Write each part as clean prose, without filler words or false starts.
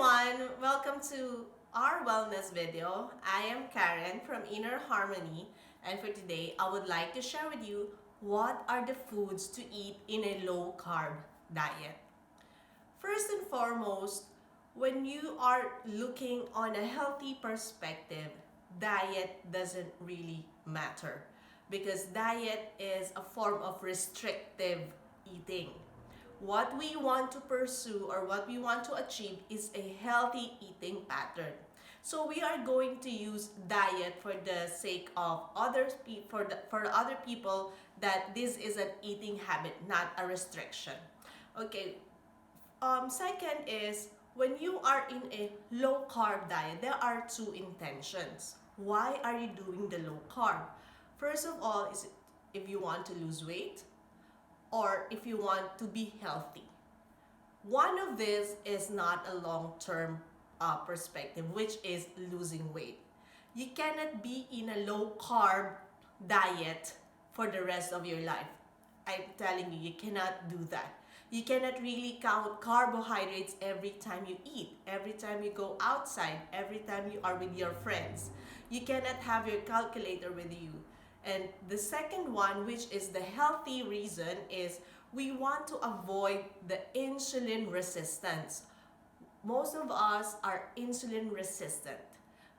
everyone, welcome to our wellness video. I am Karen from Inner Harmony, and for today I would like to share with you what are the foods to eat in a low carb diet. First and foremost, when you are looking on a healthy perspective, diet doesn't really matter because diet is a form of restrictive eating. What we want to pursue or what we want to achieve is a healthy eating pattern. So we are going to use diet for the sake of for other people that this is an eating habit, not a restriction. Okay, second is when you are in a low carb diet, there are two intentions. Why are you doing the low carb? First of all, is if you want to lose weight or if you want to be healthy. One of these is not a long-term perspective, which is losing weight. You cannot be in a low carb diet for the rest of your life. I'm telling you, you cannot do that. You cannot really count carbohydrates every time you eat, every time you go outside, every time you are with your friends. You cannot have your calculator with you. And the second one, which is the healthy reason, is we want to avoid the insulin resistance. Most of us are insulin resistant,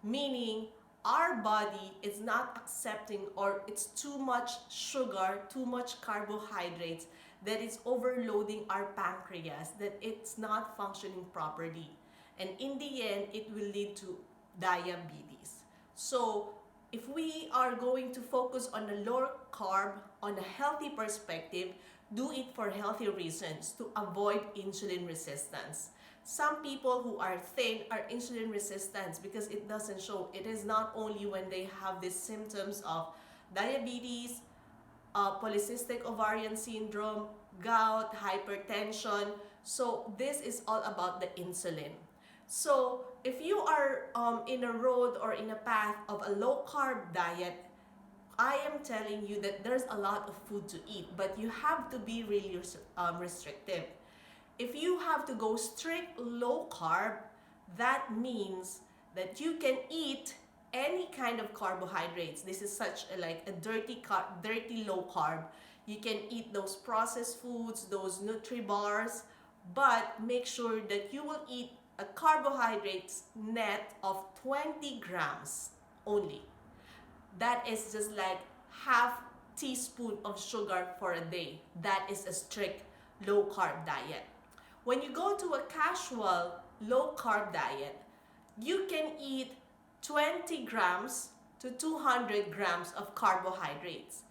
meaning our body is not accepting or it's too much sugar, too much carbohydrates, that it's overloading our pancreas, that it's not functioning properly. And in the end, it will lead to diabetes. So if we are going to focus on a lower carb, on a healthy perspective, do it for healthy reasons to avoid insulin resistance. Some people who are thin are insulin resistant because it doesn't show. It is not only when they have these symptoms of diabetes, polycystic ovarian syndrome, gout, hypertension. So this is all about the insulin. So if you are in a road or in a path of a low carb diet, I am telling you that there's a lot of food to eat, but you have to be really restrictive. If you have to go strict low carb, that means that you can eat any kind of carbohydrates. This is such like a dirty low carb. You can eat those processed foods, those Nutri-Bars, but make sure that you will eat a carbohydrates net of 20 grams only. That is just like half teaspoon of sugar for a day. That is a strict low carb diet. When you go to a casual low carb diet, you can eat 20 grams to 200 grams of carbohydrates.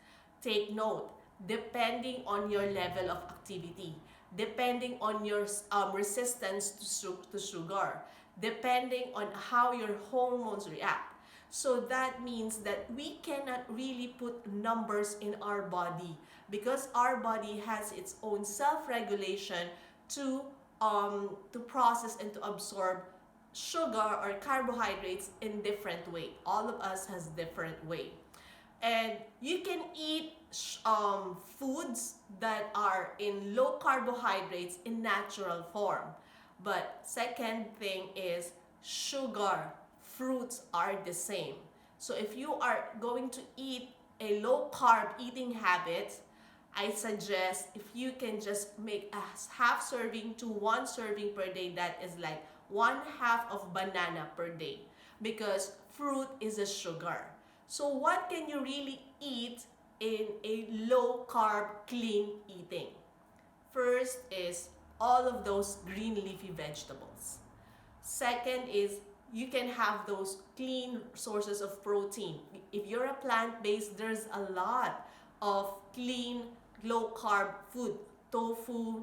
Take note, depending on your level of activity, depending on your resistance to sugar, depending on how your hormones react. So that means that we cannot really put numbers in our body because our body has its own self-regulation to process and to absorb sugar or carbohydrates in different way. All of us has different way. And you can eat foods that are in low carbohydrates in natural form. But second thing is sugar. Fruits are the same. So if you are going to eat a low carb eating habit, I suggest if you can just make a half serving to one serving per day, that is like 1/2 of banana per day, because fruit is a sugar. So what can you really eat in a low carb clean eating? First is all of those green leafy vegetables. Second is you can have those clean sources of protein. If you're a plant-based, there's a lot of clean low carb food. Tofu,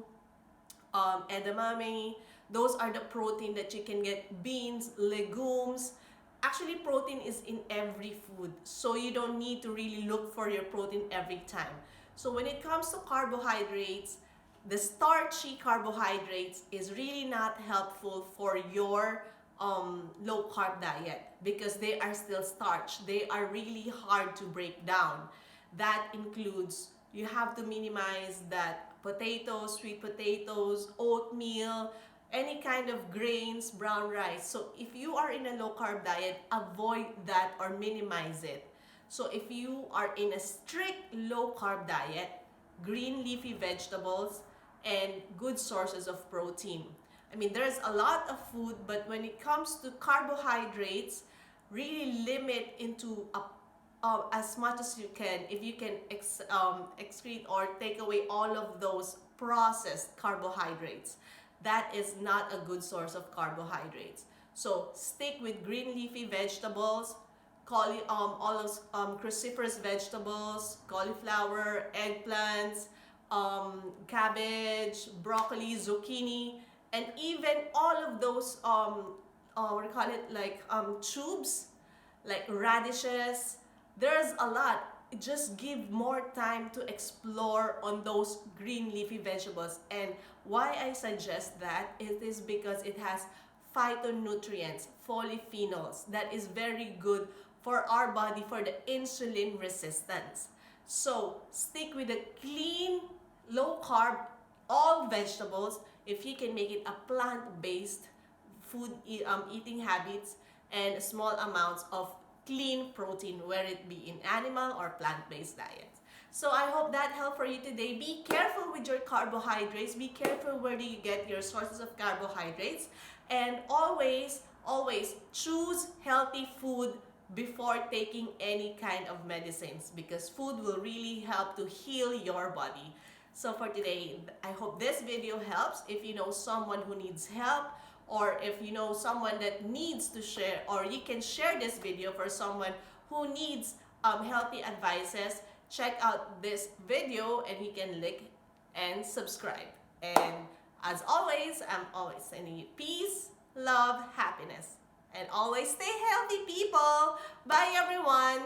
edamame, those are the protein that you can get. Beans, legumes. Actually, protein is in every food, so you don't need to really look for your protein every time. So when it comes to carbohydrates, the starchy carbohydrates is really not helpful for your low carb diet because they are still starch. They are really hard to break down. That includes, you have to minimize that potatoes, sweet potatoes, oatmeal, any kind of grains, brown rice. So if you are in a low carb diet, avoid that or minimize it. So if you are in a strict low carb diet, green leafy vegetables and good sources of protein. I mean, there's a lot of food, but when it comes to carbohydrates, really limit into as much as you can. If you can excrete or take away all of those processed carbohydrates, that is not a good source of carbohydrates. So stick with green leafy vegetables, all those cruciferous vegetables, cauliflower, eggplants, cabbage, broccoli, zucchini, and even all of those what do you call it, like tubes, like radishes. There's a lot. Just give more time to explore on those green leafy vegetables. And why I suggest that, it is because it has phytonutrients, polyphenols, that is very good for our body for the insulin resistance. So stick with the clean, low carb, all vegetables. If you can make it a plant-based eating habits, and small amounts of clean protein, whether it be in animal or plant-based diets. So I hope that helped for you today. Be careful with your carbohydrates. Be careful where do you get your sources of carbohydrates. And always, always choose healthy food before taking any kind of medicines, because food will really help to heal your body. So for today, I hope this video helps. If you know someone who needs help, or if you know someone that needs to share, or you can share this video for someone who needs healthy advices, check out this video and you can like and subscribe. And as always, I'm always sending you peace, love, happiness, and always stay healthy, people. Bye, everyone.